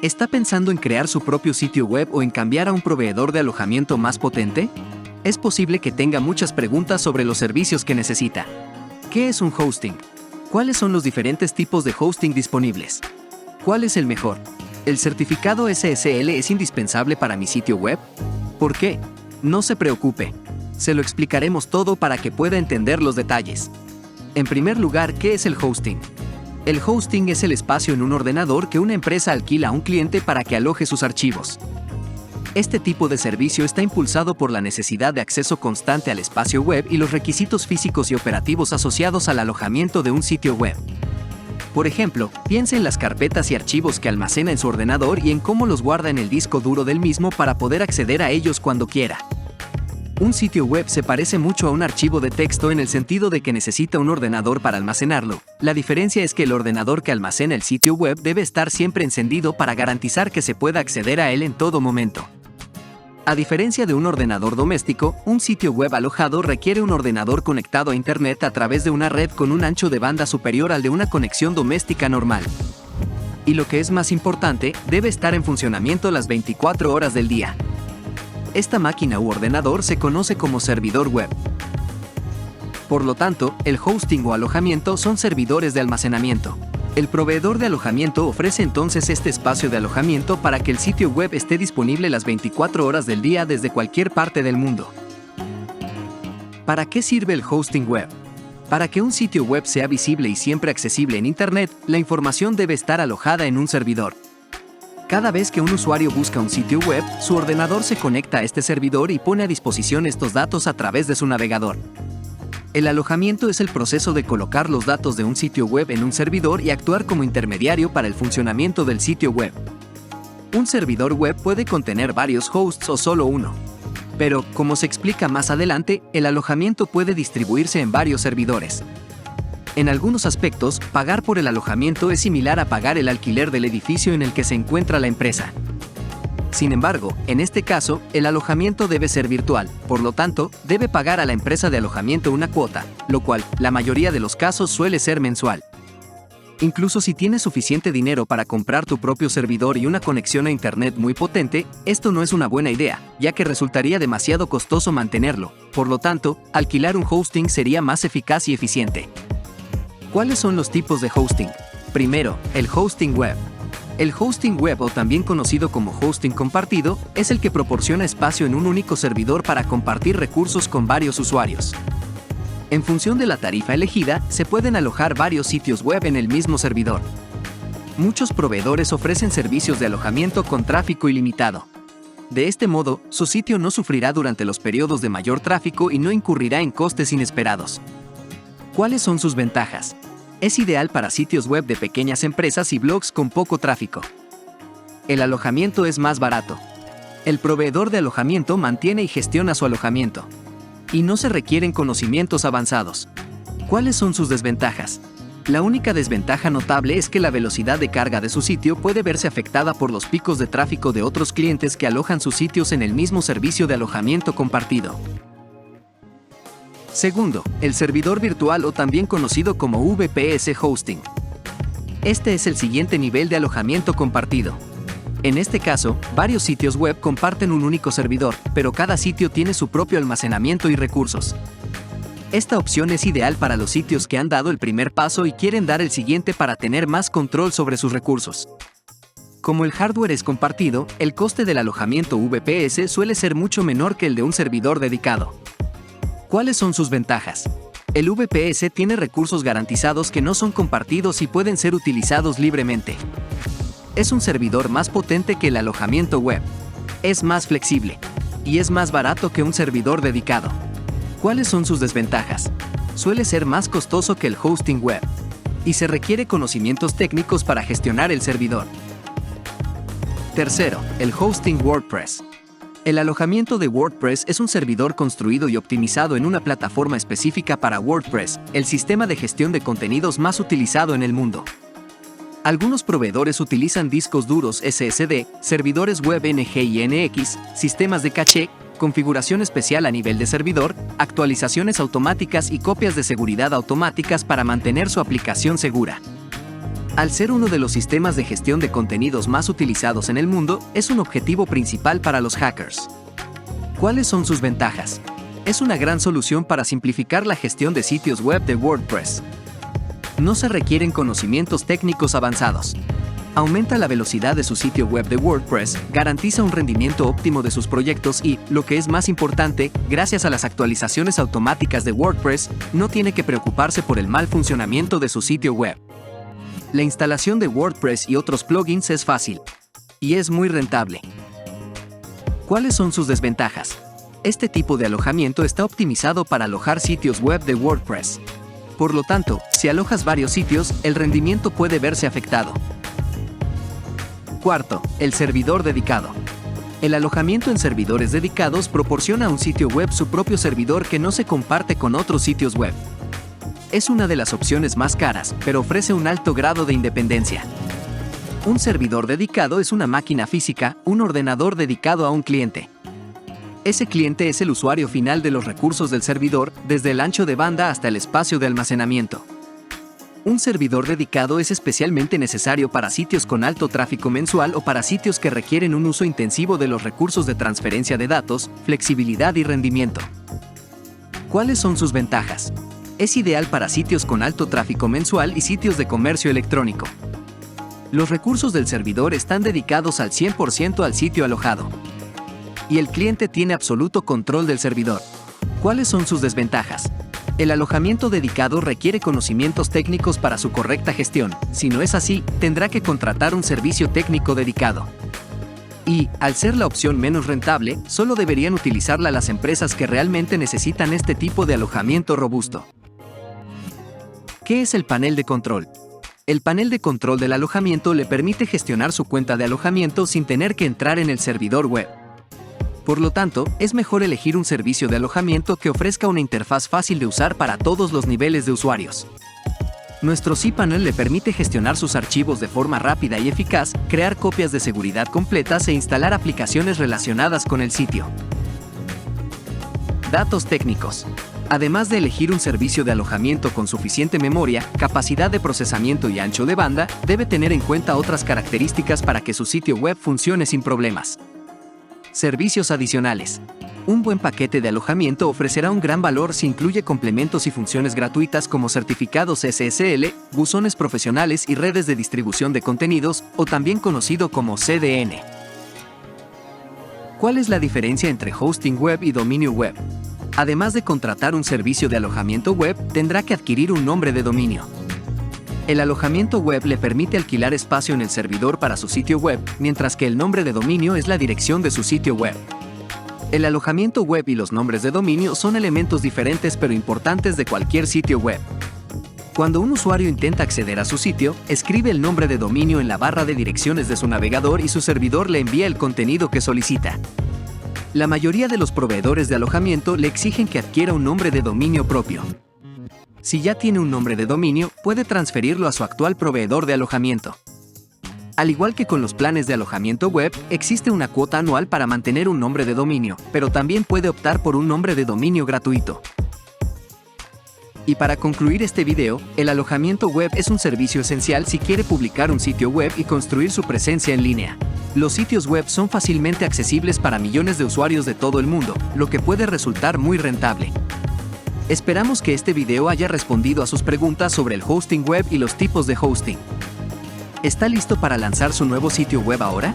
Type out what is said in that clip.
¿Está pensando en crear su propio sitio web o en cambiar a un proveedor de alojamiento más potente? Es posible que tenga muchas preguntas sobre los servicios que necesita. ¿Qué es un hosting? ¿Cuáles son los diferentes tipos de hosting disponibles? ¿Cuál es el mejor? ¿El certificado SSL es indispensable para mi sitio web? ¿Por qué? No se preocupe. Se lo explicaremos todo para que pueda entender los detalles. En primer lugar, ¿qué es el hosting? El hosting es el espacio en un ordenador que una empresa alquila a un cliente para que aloje sus archivos. Este tipo de servicio está impulsado por la necesidad de acceso constante al espacio web y los requisitos físicos y operativos asociados al alojamiento de un sitio web. Por ejemplo, piense en las carpetas y archivos que almacena en su ordenador y en cómo los guarda en el disco duro del mismo para poder acceder a ellos cuando quiera. Un sitio web se parece mucho a un archivo de texto en el sentido de que necesita un ordenador para almacenarlo. La diferencia es que el ordenador que almacena el sitio web debe estar siempre encendido para garantizar que se pueda acceder a él en todo momento. A diferencia de un ordenador doméstico, un sitio web alojado requiere un ordenador conectado a Internet a través de una red con un ancho de banda superior al de una conexión doméstica normal. Y lo que es más importante, debe estar en funcionamiento las 24 horas del día. Esta máquina u ordenador se conoce como servidor web. Por lo tanto, el hosting o alojamiento son servidores de almacenamiento. El proveedor de alojamiento ofrece entonces este espacio de alojamiento para que el sitio web esté disponible las 24 horas del día desde cualquier parte del mundo. ¿Para qué sirve el hosting web? Para que un sitio web sea visible y siempre accesible en Internet, la información debe estar alojada en un servidor. Cada vez que un usuario busca un sitio web, su ordenador se conecta a este servidor y pone a disposición estos datos a través de su navegador. El alojamiento es el proceso de colocar los datos de un sitio web en un servidor y actuar como intermediario para el funcionamiento del sitio web. Un servidor web puede contener varios hosts o solo uno. Pero, como se explica más adelante, el alojamiento puede distribuirse en varios servidores. En algunos aspectos, pagar por el alojamiento es similar a pagar el alquiler del edificio en el que se encuentra la empresa. Sin embargo, en este caso, el alojamiento debe ser virtual, por lo tanto, debe pagar a la empresa de alojamiento una cuota, lo cual, la mayoría de los casos, suele ser mensual. Incluso si tienes suficiente dinero para comprar tu propio servidor y una conexión a Internet muy potente, esto no es una buena idea, ya que resultaría demasiado costoso mantenerlo. Por lo tanto, alquilar un hosting sería más eficaz y eficiente. ¿Cuáles son los tipos de hosting? Primero, el hosting web. El hosting web, o también conocido como hosting compartido, es el que proporciona espacio en un único servidor para compartir recursos con varios usuarios. En función de la tarifa elegida, se pueden alojar varios sitios web en el mismo servidor. Muchos proveedores ofrecen servicios de alojamiento con tráfico ilimitado. De este modo, su sitio no sufrirá durante los periodos de mayor tráfico y no incurrirá en costes inesperados. ¿Cuáles son sus ventajas? Es ideal para sitios web de pequeñas empresas y blogs con poco tráfico. El alojamiento es más barato. El proveedor de alojamiento mantiene y gestiona su alojamiento. Y no se requieren conocimientos avanzados. ¿Cuáles son sus desventajas? La única desventaja notable es que la velocidad de carga de su sitio puede verse afectada por los picos de tráfico de otros clientes que alojan sus sitios en el mismo servicio de alojamiento compartido. Segundo, el servidor virtual, o también conocido como VPS hosting. Este es el siguiente nivel de alojamiento compartido. En este caso, varios sitios web comparten un único servidor, pero cada sitio tiene su propio almacenamiento y recursos. Esta opción es ideal para los sitios que han dado el primer paso y quieren dar el siguiente para tener más control sobre sus recursos. Como el hardware es compartido, el coste del alojamiento VPS suele ser mucho menor que el de un servidor dedicado. ¿Cuáles son sus ventajas? El VPS tiene recursos garantizados que no son compartidos y pueden ser utilizados libremente. Es un servidor más potente que el alojamiento web. Es más flexible. Y es más barato que un servidor dedicado. ¿Cuáles son sus desventajas? Suele ser más costoso que el hosting web. Y se requiere conocimientos técnicos para gestionar el servidor. Tercero, el hosting WordPress. El alojamiento de WordPress es un servidor construido y optimizado en una plataforma específica para WordPress, el sistema de gestión de contenidos más utilizado en el mundo. Algunos proveedores utilizan discos duros SSD, servidores web NG y NX, sistemas de caché, configuración especial a nivel de servidor, actualizaciones automáticas y copias de seguridad automáticas para mantener su aplicación segura. Al ser uno de los sistemas de gestión de contenidos más utilizados en el mundo, es un objetivo principal para los hackers. ¿Cuáles son sus ventajas? Es una gran solución para simplificar la gestión de sitios web de WordPress. No se requieren conocimientos técnicos avanzados. Aumenta la velocidad de su sitio web de WordPress, garantiza un rendimiento óptimo de sus proyectos y, lo que es más importante, gracias a las actualizaciones automáticas de WordPress, no tiene que preocuparse por el mal funcionamiento de su sitio web. La instalación de WordPress y otros plugins es fácil. Y es muy rentable. ¿Cuáles son sus desventajas? Este tipo de alojamiento está optimizado para alojar sitios web de WordPress. Por lo tanto, si alojas varios sitios, el rendimiento puede verse afectado. Cuarto, el servidor dedicado. El alojamiento en servidores dedicados proporciona a un sitio web su propio servidor que no se comparte con otros sitios web. Es una de las opciones más caras, pero ofrece un alto grado de independencia. Un servidor dedicado es una máquina física, un ordenador dedicado a un cliente. Ese cliente es el usuario final de los recursos del servidor, desde el ancho de banda hasta el espacio de almacenamiento. Un servidor dedicado es especialmente necesario para sitios con alto tráfico mensual o para sitios que requieren un uso intensivo de los recursos de transferencia de datos, flexibilidad y rendimiento. ¿Cuáles son sus ventajas? Es ideal para sitios con alto tráfico mensual y sitios de comercio electrónico. Los recursos del servidor están dedicados al 100% al sitio alojado. Y el cliente tiene absoluto control del servidor. ¿Cuáles son sus desventajas? El alojamiento dedicado requiere conocimientos técnicos para su correcta gestión. Si no es así, tendrá que contratar un servicio técnico dedicado. Y, al ser la opción menos rentable, solo deberían utilizarla las empresas que realmente necesitan este tipo de alojamiento robusto. ¿Qué es el panel de control? El panel de control del alojamiento le permite gestionar su cuenta de alojamiento sin tener que entrar en el servidor web. Por lo tanto, es mejor elegir un servicio de alojamiento que ofrezca una interfaz fácil de usar para todos los niveles de usuarios. Nuestro cPanel le permite gestionar sus archivos de forma rápida y eficaz, crear copias de seguridad completas e instalar aplicaciones relacionadas con el sitio. Datos técnicos. Además de elegir un servicio de alojamiento con suficiente memoria, capacidad de procesamiento y ancho de banda, debe tener en cuenta otras características para que su sitio web funcione sin problemas. Servicios adicionales. Un buen paquete de alojamiento ofrecerá un gran valor si incluye complementos y funciones gratuitas como certificados SSL, buzones profesionales y redes de distribución de contenidos, o también conocido como CDN. ¿Cuál es la diferencia entre hosting web y dominio web? Además de contratar un servicio de alojamiento web, tendrá que adquirir un nombre de dominio. El alojamiento web le permite alquilar espacio en el servidor para su sitio web, mientras que el nombre de dominio es la dirección de su sitio web. El alojamiento web y los nombres de dominio son elementos diferentes pero importantes de cualquier sitio web. Cuando un usuario intenta acceder a su sitio, escribe el nombre de dominio en la barra de direcciones de su navegador y su servidor le envía el contenido que solicita. La mayoría de los proveedores de alojamiento le exigen que adquiera un nombre de dominio propio. Si ya tiene un nombre de dominio, puede transferirlo a su actual proveedor de alojamiento. Al igual que con los planes de alojamiento web, existe una cuota anual para mantener un nombre de dominio, pero también puede optar por un nombre de dominio gratuito. Y para concluir este video, el alojamiento web es un servicio esencial si quiere publicar un sitio web y construir su presencia en línea. Los sitios web son fácilmente accesibles para millones de usuarios de todo el mundo, lo que puede resultar muy rentable. Esperamos que este video haya respondido a sus preguntas sobre el hosting web y los tipos de hosting. ¿Está listo para lanzar su nuevo sitio web ahora?